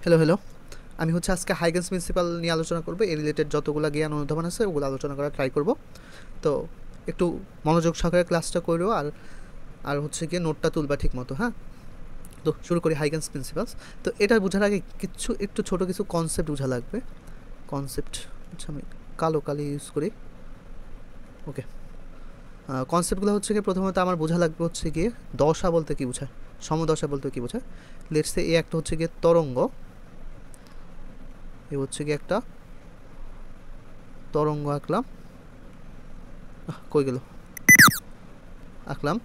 Hello hello, আমি হচ্ছে আজকে হাইগেন্স প্রিন্সিপাল নিয়ে আলোচনা করব। এই রিলেটেড যতগুলো জ্ঞান অনুধাবন আছে ওগুলো আলোচনা করার ট্রাই করব। তো একটু মনোযোগ সহকারে ক্লাসটা করো, আর আর হচ্ছে গিয়ে নোটটা তুলবা ঠিক মতো। হ্যাঁ, তো শুরু করি হাইগেন্স প্রিন্সিপালস। তো এটা বোঝার আগে একটু ছোট কিছু কনসেপ্ট বোঝা লাগবে। কনসেপ্ট, আচ্ছা আমি কালো কালি ইউজ করি। ওকে, কনসেপ্টগুলো হচ্ছে গিয়ে প্রথমত আমার বোঝা লাগবে হচ্ছে গিয়ে দশা বলতে কী বোঝায়, সমদশা বলতে কী বোঝায়। লেটস সে, এই একটা হচ্ছে গিয়ে তরঙ্গ, এ হচ্ছে গিয়ে একটা তরঙ্গ আঁকলাম। কই গেল, আঁকলাম।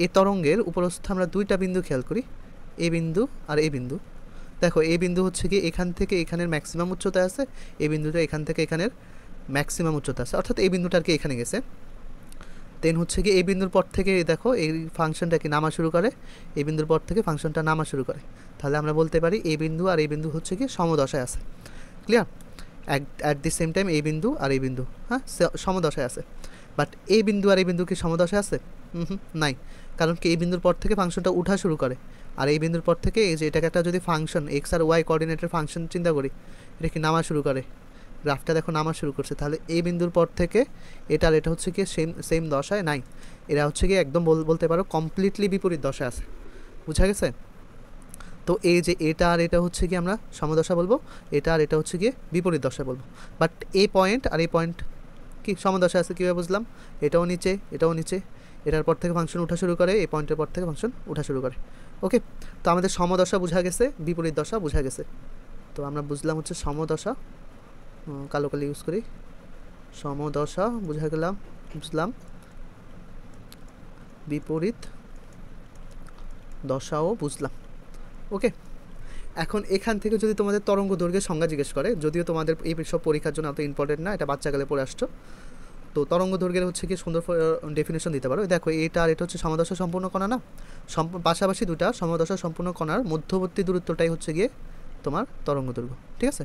এই তরঙ্গের উপরস্থ আমরা দুইটা বিন্দু খেয়াল করি, এ বিন্দু আর এ বিন্দু। দেখো, এ বিন্দু হচ্ছে কি এখান থেকে এখানের ম্যাক্সিমাম উচ্চতা আছে, এ বিন্দুটা এখান থেকে এখানের ম্যাক্সিমাম উচ্চতা আছে, অর্থাৎ এই বিন্দুটা আর কি এখানে গেছে। দেন হচ্ছে কি এই বিন্দুর পর থেকে দেখো এই ফাংশনটা কি নামা শুরু করে, এই বিন্দুর পর থেকে ফাংশনটা নামা শুরু করে। তাহলে আমরা বলতে পারি এই বিন্দু আর এই বিন্দু হচ্ছে কি সমদশায় আছে। Clear? At the same time এই বিন্দু আর এই বিন্দু হ্যাঁ সমদশায় আছে। বাট এই বিন্দু আর এই বিন্দু কি সমদশায় আছে? নাই। কারণ কি এই বিন্দুর পর থেকে ফাংশনটা উঠা শুরু করে, আর এই বিন্দুর পর থেকে এই যে এটাকে একটা যদি ফাংশন এক্স আর ওয়াই কোঅর্ডিনেটের ফাংশন চিন্তা করি, এটা কি নামা শুরু করে, গ্রাফটা দেখো নামা শুরু করছে। তাহলে এই বিন্দুর পর থেকে এটা আর এটা হচ্ছে কি সেম সেম দশায় নাই, এরা হচ্ছে কি একদম বলতে পারো কমপ্লিটলি বিপরীত দশায় আছে। বুঝা গেছে? তো এই যে এটা আর এটা হচ্ছে কি আমরা সমদশা বলবো, এটা আর এটা হচ্ছে গিয়ে বিপরীত দশা বলবো। বাট এই পয়েন্ট আর এই পয়েন্ট কি সমদশা আছে, কীভাবে বুঝলাম? এটাও নিচে এটাও নিচে, এটার পর থেকে ফাংশন উঠা শুরু করে, এই পয়েন্টের পর থেকে ফাংশন উঠা শুরু করে। ওকে, তো আমাদের সমদশা বোঝা গেছে, বিপরীত দশা বোঝা গেছে। তো আমরা বুঝলাম হচ্ছে সমদশা, কালো কালি ইউজ করি, সমদশা বুঝা গেলাম, বুঝলাম। বিপরীত দশাও বুঝলাম। ওকে, এখন এখান থেকে যদি তোমাদের তরঙ্গ দৈর্ঘ্যের সংজ্ঞা জিজ্ঞেস করে, যদিও তোমাদের এই সব পরীক্ষার জন্য অত ইম্পর্টেন্ট না, এটা বাচ্চাকালে পড়ে আসছো, তো তরঙ্গ দৈর্ঘ্যের হচ্ছে কি সুন্দর ডেফিনেশন দিতে পারো। দেখো এটা আর এটা হচ্ছে সমদশা সম্পূর্ণ কণা না, পাশাপাশি দুটা সমদশা সম্পূর্ণ কণার মধ্যবর্তী দূরত্বটাই হচ্ছে গিয়ে তোমার তরঙ্গ দৈর্ঘ্য। ঠিক আছে?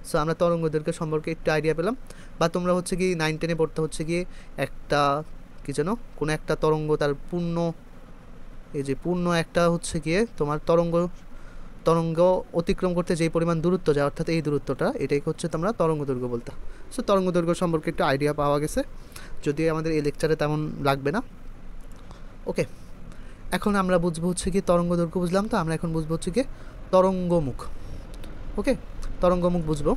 সো আমরা তরঙ্গ দৈর্ঘ্য সম্পর্কে একটু আইডিয়া পেলাম। বা তোমরা হচ্ছে কি 9-10-এ পড়তে হচ্ছে গিয়ে একটা কী যেন কোনো একটা তরঙ্গ তার পূর্ণ, এই যে পূর্ণ একটা হচ্ছে গিয়ে তোমার তরঙ্গ অতিক্রম করতে যেই পরিমাণ দূরত্ব যায়, অর্থাৎ এই দূরত্বটা, এটাই হচ্ছে তোমরা তরঙ্গ দৈর্ঘ্য বলতে। সো তরঙ্গ দৈর্ঘ্য সম্পর্কে একটু আইডিয়া পাওয়া গেছে, যদিও আমাদের এই লেকচারে তেমন লাগবে না। ওকে, এখন আমরা বুঝবো হচ্ছে কি তরঙ্গ দৈর্ঘ্য বুঝলাম, তো আমরা এখন বুঝবো হচ্ছে কি তরঙ্গমুখ। ওকে, তরঙ্গমুখ বুঝবো।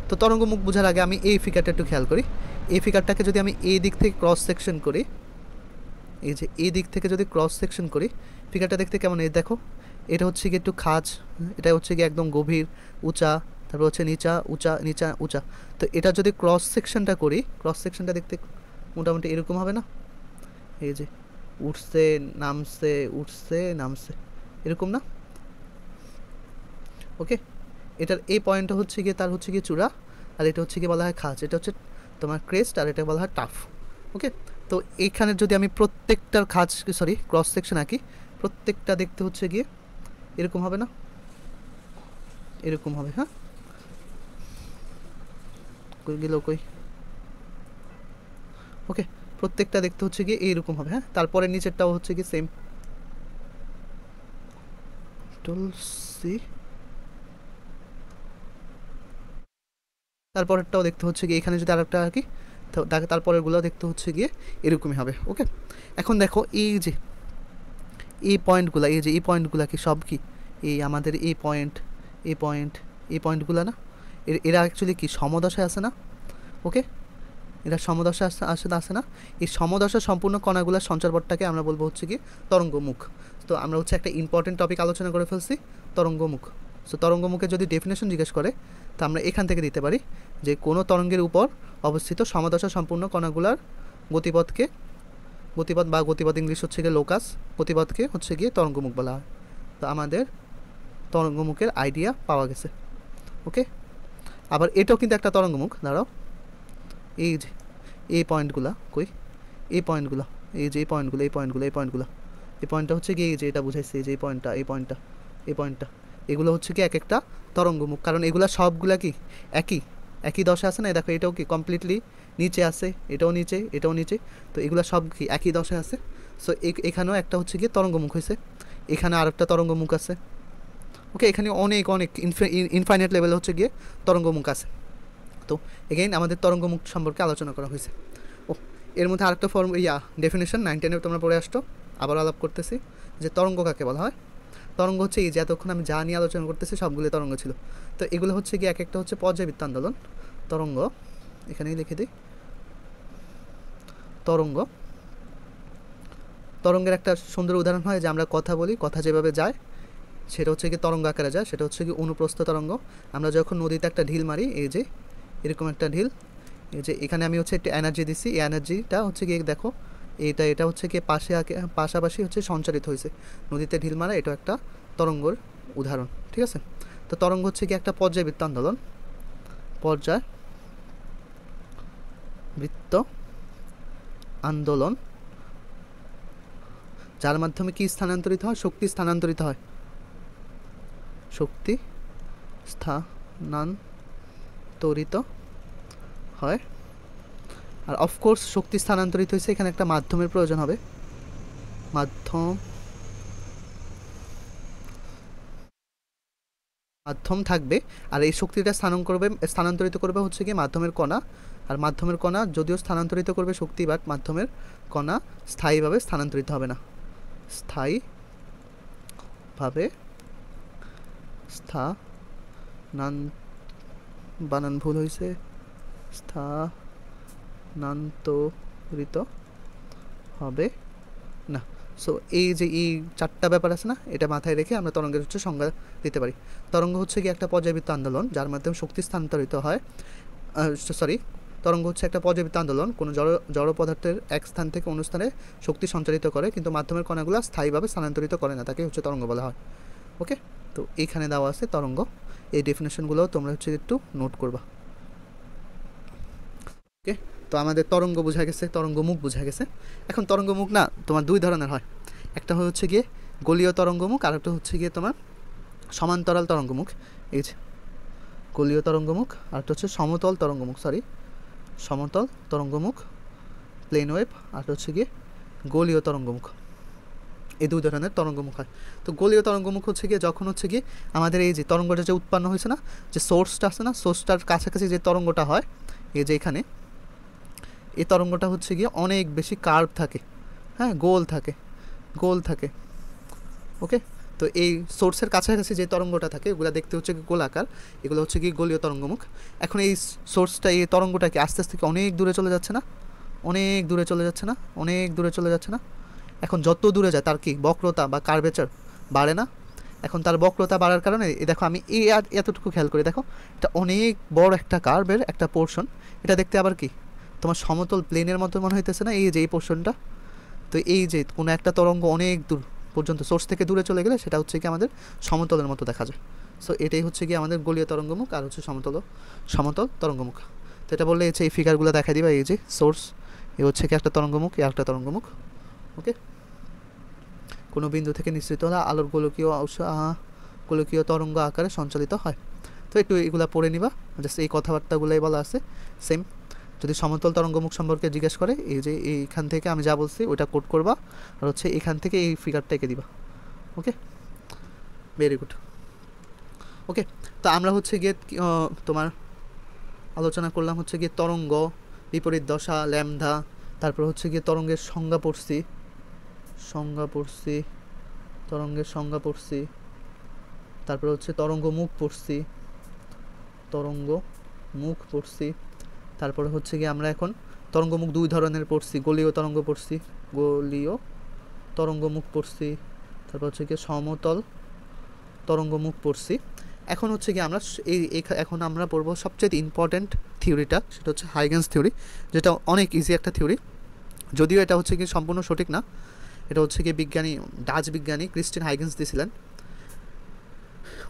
তো তরঙ্গমুখ বোঝার আগে আমি এই ফিগারটা একটু খেয়াল করি। এই ফিগারটাকে যদি আমি এই দিক থেকে ক্রস সেকশন করি, এই যে এই দিক থেকে যদি ক্রস সেকশন করি, ফিগারটা দেখতে কেমন? এই দেখো, এটা হচ্ছে কি একটু খাজ, এটা হচ্ছে কি একদম গভীর উঁচা, তারপর হচ্ছে নিচা উঁচা নিচা উঁচা। তো এটা যদি ক্রস সেকশনটা করি, ক্রস সেকশনটা দেখতে মোটামুটি এরকম হবে না? এই যে উঠছে নামছে উঠছে নামছে, এরকম না? ওকে, এটার এই পয়েন্টটা হচ্ছে গিয়ে তার হচ্ছে গিয়ে চূড়া, আর এটা হচ্ছে গিয়ে বলা হয় খাজ, এটা হচ্ছে তোমার ক্রেস্ট, আর এটা বলা হয় টাফ। ওকে, তো এইখানে যদি আমি প্রত্যেকটার খাজ সরি ক্রস সেকশন আঁকি, প্রত্যেকটা দেখতে হচ্ছে গিয়ে এরকম হবে না? এরকম হবে। হ্যাঁ, কই গেল কই? ওকে, প্রত্যেকটা দেখতে হচ্ছে গিয়ে এইরকম হবে। হ্যাঁ, তারপরে নিচেরটাও হচ্ছে গিয়ে সেম। সি, তারপরেরটাও দেখতে হচ্ছে গিয়ে এখানে যদি আরেকটা আঁকি, তো তারপরেরগুলো দেখতে হচ্ছে গিয়ে এরকমই হবে। ওকে, এখন দেখো এই যে এই পয়েন্টগুলো, এই যে এই পয়েন্টগুলো কি সব কি এই আমাদের এই পয়েন্ট, এই পয়েন্ট, এই পয়েন্টগুলো না, এরা অ্যাকচুয়ালি কি সমদশায় আছে না? ওকে, এরা সমদশা আসে না? এই সমদশা সম্পূর্ণ কণাগুলোর সঞ্চারপথটাকে আমরা বলবো হচ্ছে কি তরঙ্গমুখ। তো আমরা হচ্ছে একটা ইম্পর্টেন্ট টপিক আলোচনা করে ফেলছি, তরঙ্গমুখ। সো তরঙ্গমুখের যদি ডেফিনেশন জিজ্ঞেস করে, তো আমরা এখান থেকে দিতে পারি যে কোনো তরঙ্গের উপর অবস্থিত সমদশা সম্পূর্ণ কণাগুলার গতিপথকে, গতিপথ বা গতিপথ ইংলিশ হচ্ছে গিয়ে লোকাস, গতিপথকে হচ্ছে গিয়ে তরঙ্গমুখ বলা হয়। তো আমাদের তরঙ্গমুখের আইডিয়া পাওয়া গেছে। ওকে, আবার এটাও কিন্তু একটা তরঙ্গমুখ। দাঁড়াও, এই যে এই পয়েন্টগুলো কই, এই পয়েন্টগুলো, এই যে এই পয়েন্টগুলো, এই পয়েন্টগুলো, এই পয়েন্টগুলো, এই পয়েন্টটা হচ্ছে কি এই যে এটা বুঝাইছে, এই যে এই পয়েন্টটা, এই পয়েন্টটা, এই পয়েন্টটা, এগুলো হচ্ছে কি এক একটা তরঙ্গমুখ। কারণ এগুলো সবগুলা কি একই একই দশা আছে না? দেখো এটাও কি কমপ্লিটলি নিচে আছে, এটাও নিচে, এটাও নিচে, তো এগুলো সব কি একই দশায় আছে। সো এখানেও একটা হচ্ছে কি তরঙ্গমুখ হয়েছে, এখানে আর একটা তরঙ্গমুখ আছে। ওকে, এখানে অনেক অনেক ইনফাইনাইট লেভেলে হচ্ছে গিয়ে তরঙ্গমুখ আছে। তো এগেইন আমাদের তরঙ্গমুখ সম্পর্কে আলোচনা করা হয়েছে। ও, এর মধ্যে আরেকটা ডেফিনেশন 9-10 তোমরা পড়ে আসতো, আবার আলাপ করতেছি যে তরঙ্গ কাকে বলা হয়। তরঙ্গ হচ্ছে এই যে এতক্ষণ আমি যা নিয়ে আলোচনা করতেছি সবগুলো তরঙ্গ ছিল। তো এগুলো হচ্ছে কি এক একটা হচ্ছে পর্যায়বৃত্ত আন্দোলন। তরঙ্গ এখানেই লিখে দিই, তরঙ্গ। তরঙ্গের একটা সুন্দর উদাহরণ হয় যে আমরা কথা বলি, কথা যেভাবে যায় সেটা হচ্ছে কি তরঙ্গ আকারে যায়, সেটা হচ্ছে কি অনুপ্রস্থ তরঙ্গ। আমরা যখন নদীতে একটা ঢিল মারি, এই যে এরকম একটা ঢিল, এই যে এখানে আমি হচ্ছে একটা এনার্জি দিছি, এই এনার্জিটা হচ্ছে কি দেখো এটা হচ্ছে কি পাশাপাশি হচ্ছে সঞ্চারিত হয়েছে। নদীতে ঢিল মারা এটা একটা তরঙ্গর উদাহরণ, ঠিক আছে। তো তরঙ্গ হচ্ছে কি একটা পর্যায়বৃত্ত আন্দোলন, পর্যায়বৃত্ত আন্দোলন, যার মাধ্যমে কি স্থানান্তরিত হয়, শক্তি স্থানান্তরিত হয়, শক্তি স্থানান্তরিত হয়। আর অফকোর্স শক্তি স্থানান্তরিত হয়েছে, এখানে একটা মাধ্যমের প্রয়োজন হবে, মাধ্যম থাকবে। আর এই শক্তিটা স্থানান্তরিত করবে হচ্ছে কি মাধ্যমের কণা। আর মাধ্যমের কণা যদিও স্থানান্তরিত করবে শক্তি, বাট মাধ্যমের কণা স্থায়ীভাবে স্থানান্তরিত হবে না, স্থায়ীভাবে বানান ভুল হয়েছে, স্থানান্তরিত হবে না। সো এই যে এই চারটা ব্যাপার আছে না, এটা মাথায় রেখে আমরা তরঙ্গের হচ্ছে সংজ্ঞা দিতে পারি। তরঙ্গ হচ্ছে কি একটা পর্যায়বৃত্ত আন্দোলন যার মাধ্যমে শক্তি স্থানান্তরিত হয়। তরঙ্গ হচ্ছে একটা পর্যায়বৃত্ত আন্দোলন, কোনো জড় পদার্থের এক স্থান থেকে অন্য স্থানে শক্তি সঞ্চারিত করে, কিন্তু মাধ্যমের কণাগুলো স্থায়ীভাবে স্থানান্তরিত করে না, তাকে হচ্ছে তরঙ্গ বলা হয়। ওকে, তো এইখানে দেওয়া আছে তরঙ্গ, এই ডেফিনেশনগুলোও তোমরা হচ্ছে একটু নোট করবা। ওকে, তো আমাদের তরঙ্গ বোঝা গেছে, তরঙ্গমুখ বোঝা গেছে। এখন তরঙ্গমুখ না তোমার দুই ধরনের হয়, একটা হচ্ছে গিয়ে গোলীয় তরঙ্গমুখ, আর একটা হচ্ছে গিয়ে তোমার সমান্তরাল তরঙ্গমুখ। এই যে গোলীয় তরঙ্গমুখ, আর একটা হচ্ছে সমতল তরঙ্গমুখ, প্লেন ওয়েভ, আর হচ্ছে গিয়ে গোলীয় তরঙ্গমুখ। এই দুই ধরনের তরঙ্গমুখ হয়। তো গোলীয় তরঙ্গমুখ হচ্ছে গিয়ে যখন হচ্ছে গিয়ে আমাদের এই যে তরঙ্গটা যে উৎপন্ন হয়েছে না, যে সোর্সটা আছে না, সোর্সটার কাছাকাছি যে তরঙ্গটা হয়, এই যে এখানে এই তরঙ্গটা হচ্ছে গিয়ে অনেক বেশি কার্ভ থাকে, হ্যাঁ, গোল থাকে। ওকে, তো এই সোর্সের কাছাকাছি যে তরঙ্গটা থাকে ওগুলো দেখতে হচ্ছে কি গোলাকার, এগুলো হচ্ছে কি গোলীয় তরঙ্গমুখ। এখন এই সোর্সটা, এই তরঙ্গটা কি আস্তে আস্তে অনেক দূরে চলে যাচ্ছে না, এখন যত দূরে যায় তার কি বক্রতা বা কার্ভেচার বাড়ে না। এখন তার বক্রতা বাড়ার কারণে দেখো আমি এতটুকু খেয়াল করি, দেখো এটা অনেক বড় একটা কার্ভের একটা পোর্শন, এটা দেখতে আবার কি তোমার সমতল প্লেনের মতো মনে হইতেছে না, এই যে এই পোর্শনটা। তো এই যে কোনো একটা তরঙ্গ অনেক দূর পর্যন্ত সোর্স থেকে দূরে চলে গেলে সেটা হচ্ছে কি আমাদের সমতলের মতো দেখা যায়। সো এটাই হচ্ছে কি আমাদের গোলীয় তরঙ্গমুখ, আর হচ্ছে সমতল তরঙ্গমুখ। তো এটা বললে এই ফিগারগুলো দেখা দিবা, এই যে সোর্স, এ হচ্ছে কি একটা তরঙ্গমুখ, এ একটা তরঙ্গমুখ। ওকে, কোনো বিন্দু থেকে নিঃসৃত হলে আলোর গোলকীয় তরঙ্গ আকারে সঞ্চালিত হয়। তো একটু এগুলো পড়ে নিবা, জাস্ট এই কথাবার্তাগুলোই বলা আছে সেম। যদি সমতল তরঙ্গমুখ সম্পর্কে জিজ্ঞেস করে, এই যে এইখান থেকে আমি যা বলছি ওইটা কোড করবা, আর হচ্ছে এখান থেকে এই ফিগারটা এঁকে দিবা। ওকে, ভেরি গুড। ওকে, তো আমরা হচ্ছে গিয়ে তোমার আলোচনা করলাম হচ্ছে গিয়ে তরঙ্গ, বিপরীত দশা, ল্যামডা, তারপর হচ্ছে গিয়ে তরঙ্গের সংজ্ঞা পড়ছি, তরঙ্গের সংজ্ঞা পড়ছি, তারপর হচ্ছে তরঙ্গমুখ পড়ছি, তারপরে হচ্ছে গিয়ে আমরা এখন তরঙ্গমুখ দুই ধরনের পড়ছি, গোলীয় তরঙ্গমুখ পড়ছি, তারপর হচ্ছে গিয়ে সমতল তরঙ্গমুখ পড়ছি। এখন হচ্ছে গিয়ে আমরা এখন আমরা পড়বো সবচেয়ে ইম্পর্ট্যান্ট থিওরিটা, সেটা হচ্ছে হাইগেন্স থিওরি, যেটা অনেক ইজি একটা থিওরি, যদিও এটা হচ্ছে কি সম্পূর্ণ সঠিক না। এটা হচ্ছে কি ডাচ বিজ্ঞানী ক্রিস্টিয়ান হাইগেন্স দিয়েছিলেন।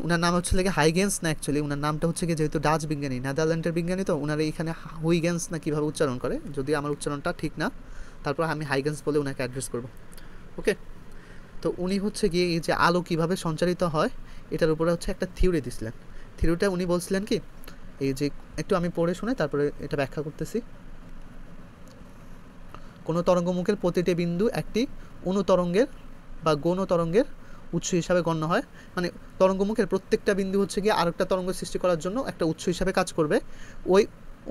ওনার নাম হচ্ছে লাগে হাইগেন্স না, অ্যাকচুয়ালি ওনার নামটা হচ্ছে কি, যেহেতু ডাচ বিজ্ঞানী, নেদারল্যান্ডের বিজ্ঞানী, তো ওনারা এখানে হুইগেন্স না কীভাবে উচ্চারণ করে, যদি আমার উচ্চারণটা ঠিক না, তারপর আমি হাইগেন্স বলে ওনাকে অ্যাড্রেস করব। ওকে, তো উনি হচ্ছে গিয়ে এই যে আলো কীভাবে সঞ্চারিত হয় এটার উপরে হচ্ছে একটা থিওরি দিয়েছিলেন। থিওরিটা উনি বলছিলেন কি, এই যে একটু আমি পড়ে শুনে তারপরে এটা ব্যাখ্যা করতেছি। কোনো তরঙ্গমুখের প্রতিটি বিন্দু একটি অনুতরঙ্গের বা গৌণ তরঙ্গের উৎস হিসাবে গণ্য হয়। মানে তরঙ্গমুখের প্রত্যেকটা বিন্দু হচ্ছে গিয়ে আরেকটা তরঙ্গ সৃষ্টি করার জন্য একটা উৎস হিসাবে কাজ করবে। ওই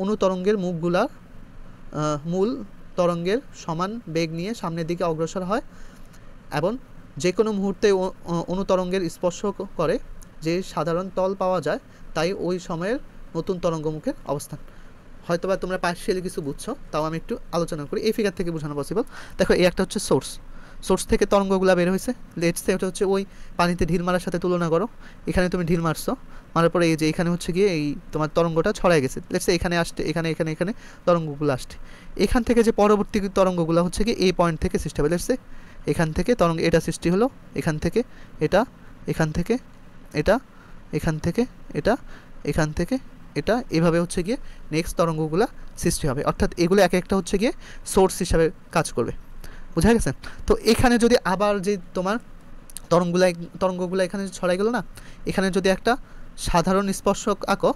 অনুতরঙ্গের মুখগুলা মূল তরঙ্গের সমান বেগ নিয়ে সামনের দিকে অগ্রসর হয় এবং যে কোনো মুহূর্তে অনুতরঙ্গের স্পর্শ করে যে সাধারণ তল পাওয়া যায়, তাই ওই সময়ের নতুন তরঙ্গমুখের অবস্থান। হয়তোবা তোমরা পার্শিয়ালি কিছু বুঝছো, তাও আমি একটু আলোচনা করি। এই ফিগার থেকে বোঝানো পসিবল। দেখো এই একটা হচ্ছে সোর্স থেকে তরঙ্গগুলো বের হয়েছে। লেটস সে এটা হচ্ছে ওই পানিতে ঢিল মারার সাথে তুলনা করো। এখানে তুমি ঢিল মারছো, মারার পরে এই যে এখানে হচ্ছে গিয়ে এই তোমার তরঙ্গটা ছড়াই গেছে। লেটস সে এখানে আসছে, এখানে তরঙ্গগুলো আসছে। এখান থেকে যে পরবর্তী তরঙ্গগুলো হচ্ছে গিয়ে এই পয়েন্ট থেকে সৃষ্টি হবে। লেটস সে এখান থেকে তরঙ্গ এটা সৃষ্টি হলো, এখান থেকে এটা, এখান থেকে এটা, এখান থেকে এটা, এখান থেকে এটা, এভাবে হচ্ছে গিয়ে নেক্সট তরঙ্গগুলো সৃষ্টি হবে। অর্থাৎ এগুলো এক একটা হচ্ছে গিয়ে সোর্স হিসাবে কাজ করবে। বোঝা গেছে? তো এখানে যদি আবার যে তোমার তরঙ্গগুলো এখানে ছড়াই গেল না, এখানে যদি একটা সাধারণ স্পর্শক আঁকো,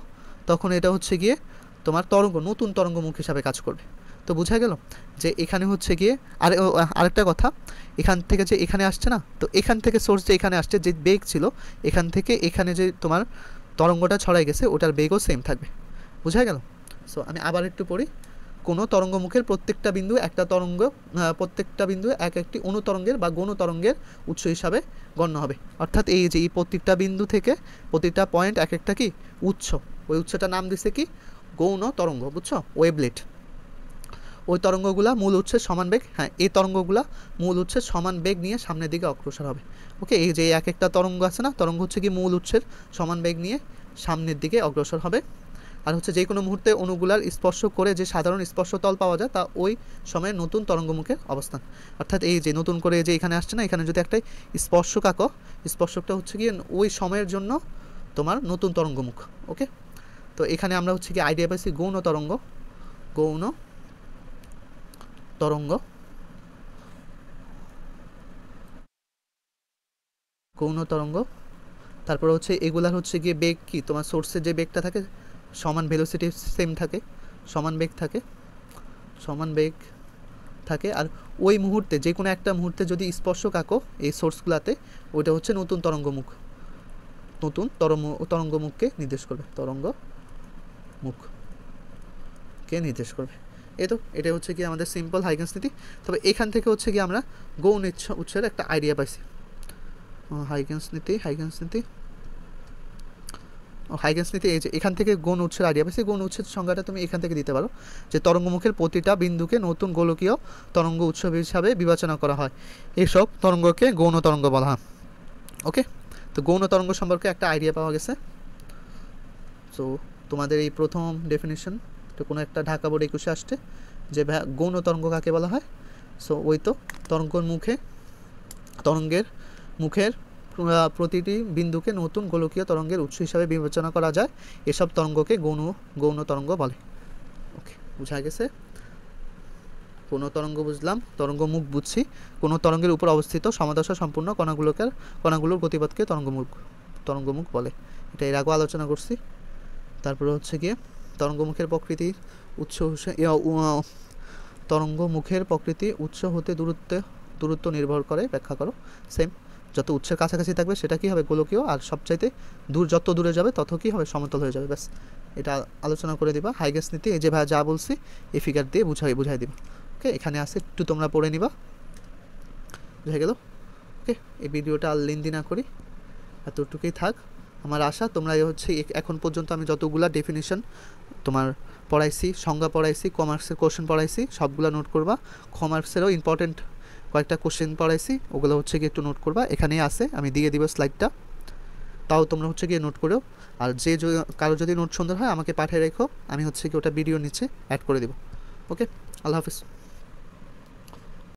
তখন এটা হচ্ছে গিয়ে তোমার নতুন তরঙ্গমুখ হিসাবে কাজ করবে। তো বোঝা গেল যে এখানে হচ্ছে গিয়ে আরেকটা কথা, এখান থেকে যে এখানে আসছে না, তো এখান থেকে সোর্স যে এখানে আসছে, যে বেগ ছিল এখান থেকে এখানে যে তোমার তরঙ্গটা ছড়াই গেছে, ওটার বেগও সেম থাকবে। বোঝা গেল? সো আমি আবার একটু পড়ি। কোনো তরঙ্গমুখের প্রত্যেকটা বিন্দু এক একটি অনুতরঙ্গের বা গৌণ তরঙ্গের উৎস হিসাবে গণ্য হবে। অর্থাৎ এই যে এই প্রত্যেকটা বিন্দু থেকে প্রতিটা পয়েন্ট এক একটা কি উৎস, ওই উৎসটার নাম দিছে কি গৌণ তরঙ্গ। বুঝছো? ওয়েভলেট। ওই তরঙ্গগুলা মূল উৎসের সমান বেগ, এই তরঙ্গগুলা মূল উৎসের সমান বেগ নিয়ে সামনের দিকে অগ্রসর হবে। ওকে, এই যে এক একটা তরঙ্গ আছে না, তরঙ্গ হচ্ছে কি মূল উৎসের সমান বেগ নিয়ে সামনের দিকে অগ্রসর হবে। আর হচ্ছে যে কোনো মুহূর্তে অণুগুলার স্পর্শ করে যে সাধারণ স্পর্শতল পাওয়া যায়, তা ওই সময়ের নতুন তরঙ্গমুখের অবস্থান। অর্থাৎ এই যে নতুন করে যে এখানে আসছে না, এখানে যদি একটা স্পর্শক আঁকো, স্পর্শকটা হচ্ছে গিয়ে ওই সময়ের জন্য তোমার নতুন তরঙ্গমুখ। ওকে, তো এখানে আমরা হচ্ছে কি আইডিয়া পাইছি গৌণ তরঙ্গ, গৌণ তরঙ্গ, গৌণ তরঙ্গ। তারপর হচ্ছে এগুলার হচ্ছে গিয়ে বেগ কি তোমার সোর্সের যে বেগটা থাকে সমান ভেলোসিটি সেম থাকে, সমান বেগ থাকে। আর ওই মুহূর্তে যে কোনো একটা মুহূর্তে যদি স্পর্শক আঁকো এই সোর্সগুলাতে, ওইটা হচ্ছে নতুন তরঙ্গমুখ, নতুন তরঙ্গমুখকে নির্দেশ করবে, তরঙ্গমুখকে নির্দেশ করবে। এটা হচ্ছে কি আমাদের সিম্পল হাইগেন্স নীতি। তবে এখান থেকে হচ্ছে কি আমরা গৌণ উৎসের একটা আইডিয়া পাইছি। হাইগেন্স নীতি এই যে এখান থেকে গৌণ উৎসের আইডিয়া পাইছি। গৌণ উৎসের সংজ্ঞাটা তুমি এখান থেকে দিতে পারো যে তরঙ্গমুখের প্রতিটা বিন্দুকে নতুন গোলকীয় তরঙ্গ উৎস হিসাবে বিবেচনা করা হয়, এসব তরঙ্গকে গৌণ তরঙ্গ বলা হয়। ওকে, তো গৌণ তরঙ্গ সম্পর্কে একটা আইডিয়া পাওয়া গেছে। সো তোমাদের এই প্রথম ডেফিনিশন তো কোনো একটা ঢাকা বোর্ড 21-এ আসছে যে গৌণ তরঙ্গ কাকে বলা হয়। সো ওই তো তরঙ্গের মুখের প্রতিটি বিন্দুকে নতুন গোলকীয় তরঙ্গের উৎস হিসাবে বিবেচনা করা যায়, এসব তরঙ্গকে গৌণ তরঙ্গ বলে। ওকে, বোঝা গেছে? কোন তরঙ্গ বুঝলাম, তরঙ্গ মুখ বুঝছি। কোন তরঙ্গের উপর অবস্থিত সমাদশা সম্পূর্ণ কণাগুলোর গতিপথকে তরঙ্গমুখ বলে। এটা এর আগেও আলোচনা করছি। তারপরে হচ্ছে গিয়ে তরঙ্গমুখের প্রকৃতি উৎস হতে দূরত্ব নির্ভর করে, ব্যাখ্যা করো। সেম, যত উৎসের কাছাকাছি থাকবে সেটা কি হবে গোলকীয়, আর সবচাইতে যত দূরে যাবে তত কি হবে সমতল হয়ে যাবে। ব্যাস, এটা আলোচনা করে দিবা। হাইগেন্স নীতি এই যে ভাই যা বলছি এই ফিগার দিয়ে বুঝাই দিবা। ওকে, এখানে আসে একটু তোমরা পড়ে নিবা, বুঝে গেল? ওকে, এই ভিডিওটা আর লেন্দি না করি, এতটুকুই থাক। আমার আশা তোমরা হচ্ছে এখন পর্যন্ত আমি যতগুলা ডেফিনিশন তোমার পড়াইছি, সংজ্ঞা পড়াইছি, কমার্সের কোশ্চেন পড়াইছি, সবগুলো নোট করবা। কমার্সেরও ইম্পর্টেন্ট কয়েকটা কোশ্চেন পড়াইছি, ওগুলো হচ্ছে গিয়ে একটু নোট করবা। এখানেই আছে, আমি দিয়ে দিব স্লাইডটা, তাও তোমরা হচ্ছে গিয়ে নোট করো। আর কারো যদি নোট সুন্দর হয় আমাকে পাঠিয়ে রেখো, আমি হচ্ছে কি ওটা ভিডিও নিচে অ্যাড করে দেবো। ওকে, আল্লাহ হাফিজ।